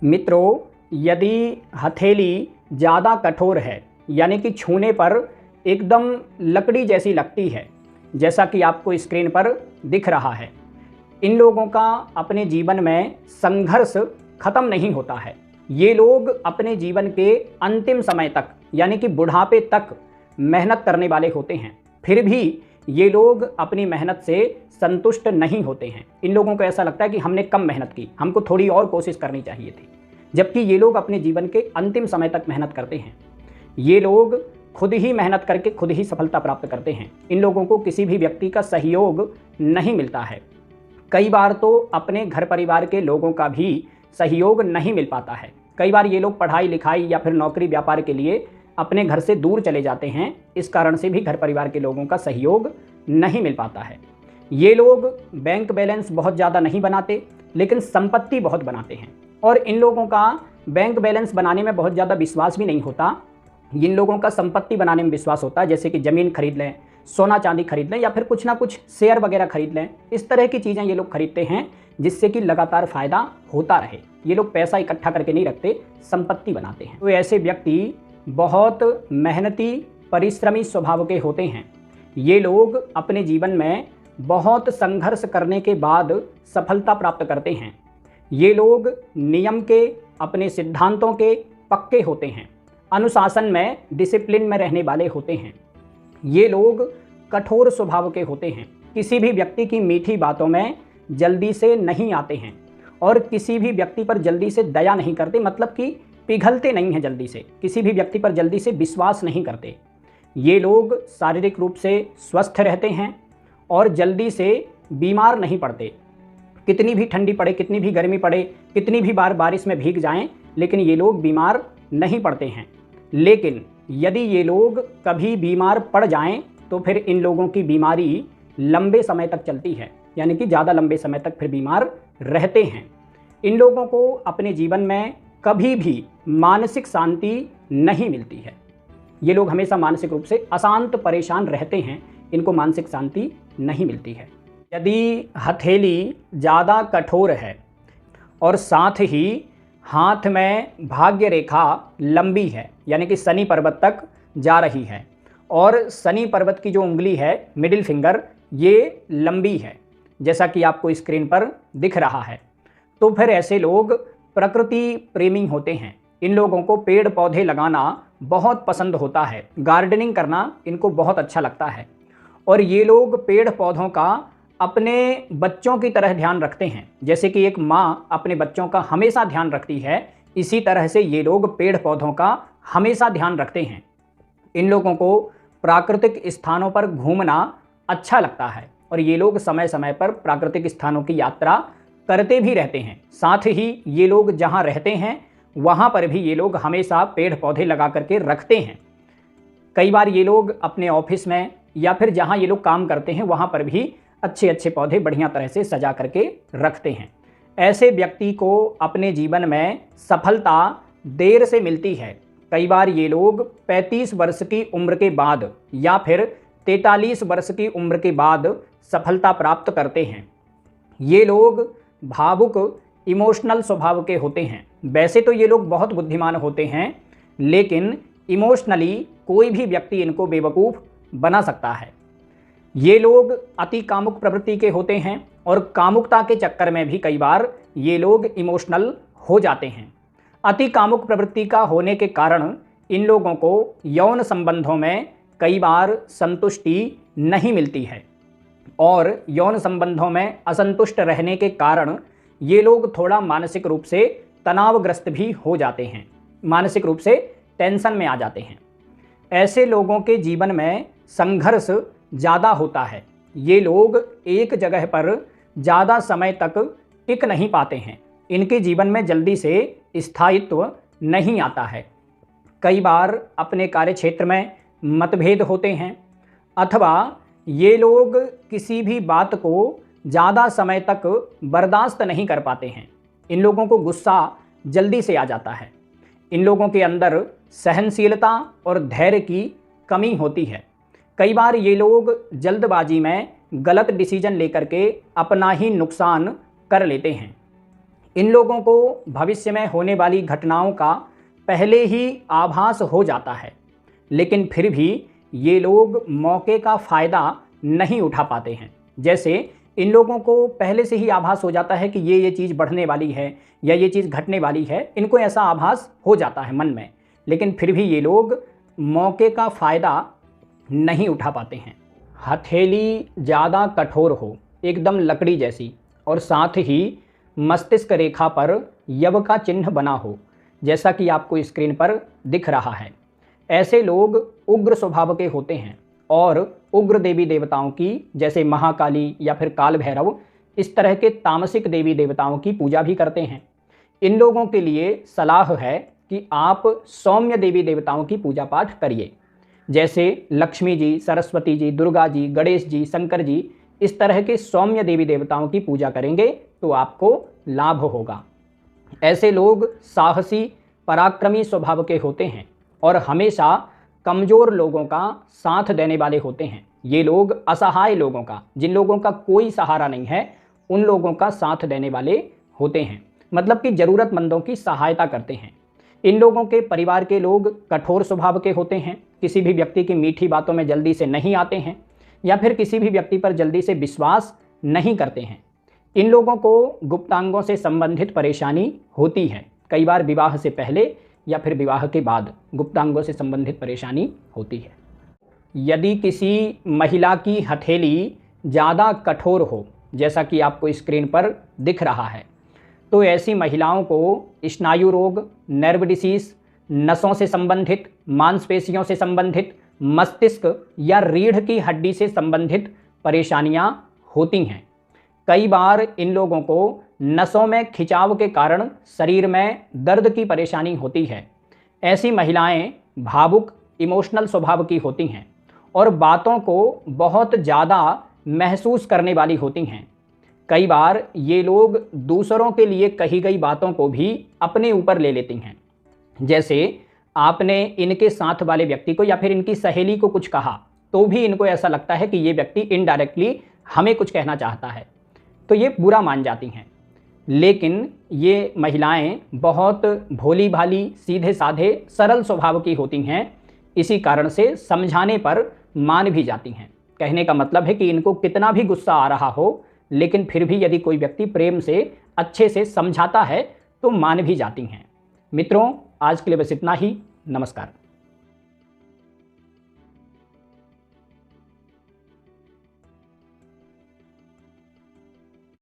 मित्रों, यदि हथेली ज़्यादा कठोर है यानी कि छूने पर एकदम लकड़ी जैसी लगती है, जैसा कि आपको स्क्रीन पर दिख रहा है, इन लोगों का अपने जीवन में संघर्ष खत्म नहीं होता है। ये लोग अपने जीवन के अंतिम समय तक यानी कि बुढ़ापे तक मेहनत करने वाले होते हैं, फिर भी ये लोग अपनी मेहनत से संतुष्ट नहीं होते हैं। इन लोगों को ऐसा लगता है कि हमने कम मेहनत की, हमको थोड़ी और कोशिश करनी चाहिए थी। जबकि ये लोग अपने जीवन के अंतिम समय तक मेहनत करते हैं। ये लोग खुद ही मेहनत करके खुद ही सफलता प्राप्त करते हैं। इन लोगों को किसी भी व्यक्ति का सहयोग नहीं मिलता है। कई बार तो अपने घर परिवार के लोगों का भी सहयोग नहीं मिल पाता है। कई बार ये लोग पढ़ाई लिखाई या फिर नौकरी व्यापार के लिए अपने घर से दूर चले जाते हैं। इस कारण से भी घर परिवार के लोगों का सहयोग नहीं मिल पाता है। ये लोग बैंक बैलेंस बहुत ज़्यादा नहीं बनाते, लेकिन संपत्ति बहुत बनाते हैं। और इन लोगों का बैंक बैलेंस बनाने में बहुत ज़्यादा विश्वास भी नहीं होता। इन लोगों का संपत्ति बनाने में विश्वास होता है, जैसे कि ज़मीन खरीद लें, सोना चांदी खरीद लें या फिर कुछ ना कुछ शेयर वगैरह खरीद लें। इस तरह की चीज़ें ये लोग खरीदते हैं जिससे कि लगातार फ़ायदा होता रहे। ये लोग पैसा इकट्ठा करके नहीं रखते, संपत्ति बनाते हैं। तो ऐसे व्यक्ति बहुत मेहनती परिश्रमी स्वभाव के होते हैं। ये लोग अपने जीवन में बहुत संघर्ष करने के बाद सफलता प्राप्त करते हैं। ये लोग नियम के, अपने सिद्धांतों के पक्के होते हैं। अनुशासन में, डिसिप्लिन में रहने वाले होते हैं। ये लोग कठोर स्वभाव के होते हैं। किसी भी व्यक्ति की मीठी बातों में जल्दी से नहीं आते हैं और किसी भी व्यक्ति पर जल्दी से दया नहीं करते, मतलब कि पिघलते नहीं हैं जल्दी से। किसी भी व्यक्ति पर जल्दी से विश्वास नहीं करते। ये लोग शारीरिक रूप से स्वस्थ रहते हैं और जल्दी से बीमार नहीं पड़ते। कितनी भी ठंडी पड़े, कितनी भी गर्मी पड़े, कितनी भी बार बारिश में भीग जाएं, लेकिन ये लोग बीमार नहीं पड़ते हैं। लेकिन यदि ये लोग कभी बीमार पड़ जाएं तो फिर इन लोगों की बीमारी लंबे समय तक चलती है, यानी कि ज़्यादा लंबे समय तक फिर बीमार रहते हैं। इन लोगों को अपने जीवन में कभी भी मानसिक शांति नहीं मिलती है। ये लोग हमेशा मानसिक रूप से अशांत, परेशान रहते हैं। इनको मानसिक शांति नहीं मिलती है। यदि हथेली ज़्यादा कठोर है और साथ ही हाथ में भाग्य रेखा लंबी है, यानी कि शनि पर्वत तक जा रही है और शनि पर्वत की जो उंगली है, मिडिल फिंगर, ये लंबी है, जैसा कि आपको स्क्रीन पर दिख रहा है, तो फिर ऐसे लोग प्रकृति प्रेमी होते हैं। इन लोगों को पेड़ पौधे लगाना बहुत पसंद होता है। गार्डनिंग करना इनको बहुत अच्छा लगता है और ये लोग पेड़ पौधों का अपने बच्चों की तरह ध्यान रखते हैं। जैसे कि एक माँ अपने बच्चों का हमेशा ध्यान रखती है, इसी तरह से ये लोग पेड़ पौधों का हमेशा ध्यान रखते हैं। इन लोगों को प्राकृतिक स्थानों पर घूमना अच्छा लगता है और ये लोग समय समय पर प्राकृतिक स्थानों की यात्रा करते भी रहते हैं। साथ ही ये लोग जहाँ रहते हैं वहाँ पर भी ये लोग हमेशा पेड़ पौधे लगा करके रखते हैं। कई बार ये लोग अपने ऑफिस में या फिर जहाँ ये लोग काम करते हैं वहाँ पर भी अच्छे अच्छे पौधे बढ़िया तरह से सजा करके रखते हैं। ऐसे व्यक्ति को अपने जीवन में सफलता देर से मिलती है। कई बार ये लोग 35 वर्ष की उम्र के बाद या फिर 43 वर्ष की उम्र के बाद सफलता प्राप्त करते हैं। ये लोग भावुक, इमोशनल स्वभाव के होते हैं। वैसे तो ये लोग बहुत बुद्धिमान होते हैं, लेकिन इमोशनली कोई भी व्यक्ति इनको बेवकूफ़ बना सकता है। ये लोग अति कामुक प्रवृत्ति के होते हैं और कामुकता के चक्कर में भी कई बार ये लोग इमोशनल हो जाते हैं। अति कामुक प्रवृत्ति का होने के कारण इन लोगों को यौन संबंधों में कई बार संतुष्टि नहीं मिलती है और यौन संबंधों में असंतुष्ट रहने के कारण ये लोग थोड़ा मानसिक रूप से तनावग्रस्त भी हो जाते हैं, मानसिक रूप से टेंशन में आ जाते हैं। ऐसे लोगों के जीवन में संघर्ष ज़्यादा होता है। ये लोग एक जगह पर ज़्यादा समय तक टिक नहीं पाते हैं। इनके जीवन में जल्दी से स्थायित्व नहीं आता है। कई बार अपने कार्यक्षेत्र में मतभेद होते हैं अथवा ये लोग किसी भी बात को ज़्यादा समय तक बर्दाश्त नहीं कर पाते हैं। इन लोगों को गुस्सा जल्दी से आ जाता है। इन लोगों के अंदर सहनशीलता और धैर्य की कमी होती है। कई बार ये लोग जल्दबाजी में गलत डिसीजन लेकर के अपना ही नुकसान कर लेते हैं। इन लोगों को भविष्य में होने वाली घटनाओं का पहले ही आभास हो जाता है, लेकिन फिर भी ये लोग मौके का फ़ायदा नहीं उठा पाते हैं। जैसे इन लोगों को पहले से ही आभास हो जाता है कि ये चीज़ बढ़ने वाली है या ये चीज़ घटने वाली है, इनको ऐसा आभास हो जाता है मन में, लेकिन फिर भी ये लोग मौके का फ़ायदा नहीं उठा पाते हैं। हथेली ज़्यादा कठोर हो, एकदम लकड़ी जैसी, और साथ ही मस्तिष्क रेखा पर यव का चिन्ह बना हो, जैसा कि आपको स्क्रीन पर दिख रहा है। ऐसे लोग उग्र स्वभाव के होते हैं और उग्र देवी देवताओं की, जैसे महाकाली या फिर काल भैरव, इस तरह के तामसिक देवी देवताओं की पूजा भी करते हैं। इन लोगों के लिए सलाह है कि आप सौम्य देवी देवताओं की पूजा पाठ करिए, जैसे लक्ष्मी जी, सरस्वती जी, दुर्गा जी, गणेश जी, शंकर जी, इस तरह के सौम्य देवी देवताओं की पूजा करेंगे तो आपको लाभ होगा। ऐसे लोग साहसी, पराक्रमी स्वभाव के होते हैं और हमेशा कमज़ोर लोगों का साथ देने वाले होते हैं। ये लोग असहाय लोगों का, जिन लोगों का कोई सहारा नहीं है, उन लोगों का साथ देने वाले होते हैं, मतलब कि ज़रूरतमंदों की सहायता करते हैं। इन लोगों के परिवार के लोग कठोर स्वभाव के होते हैं, किसी भी व्यक्ति की मीठी बातों में जल्दी से नहीं आते हैं या फिर किसी भी व्यक्ति पर जल्दी से विश्वास नहीं करते हैं। इन लोगों को गुप्तांगों से संबंधित परेशानी होती है, कई बार विवाह से पहले या फिर विवाह के बाद गुप्तांगों से संबंधित परेशानी होती है। यदि किसी महिला की हथेली ज़्यादा कठोर हो, जैसा कि आपको स्क्रीन पर दिख रहा है, तो ऐसी महिलाओं को स्नायु रोग, नर्व डिसीज, नसों से संबंधित, मांसपेशियों से संबंधित, मस्तिष्क या रीढ़ की हड्डी से संबंधित परेशानियां होती हैं। कई बार इन लोगों को नसों में खिंचाव के कारण शरीर में दर्द की परेशानी होती है। ऐसी महिलाएं भावुक, इमोशनल स्वभाव की होती हैं और बातों को बहुत ज़्यादा महसूस करने वाली होती हैं। कई बार ये लोग दूसरों के लिए कही गई बातों को भी अपने ऊपर ले लेती हैं। जैसे आपने इनके साथ वाले व्यक्ति को या फिर इनकी सहेली को कुछ कहा, तो भी इनको ऐसा लगता है कि ये व्यक्ति इनडायरेक्टली हमें कुछ कहना चाहता है, तो ये बुरा मान जाती हैं। लेकिन ये महिलाएं बहुत भोली भाली, सीधे साधे, सरल स्वभाव की होती हैं, इसी कारण से समझाने पर मान भी जाती हैं। कहने का मतलब है कि इनको कितना भी गुस्सा आ रहा हो, लेकिन फिर भी यदि कोई व्यक्ति प्रेम से, अच्छे से समझाता है तो मान भी जाती हैं। मित्रों, आज के लिए बस इतना ही। नमस्कार।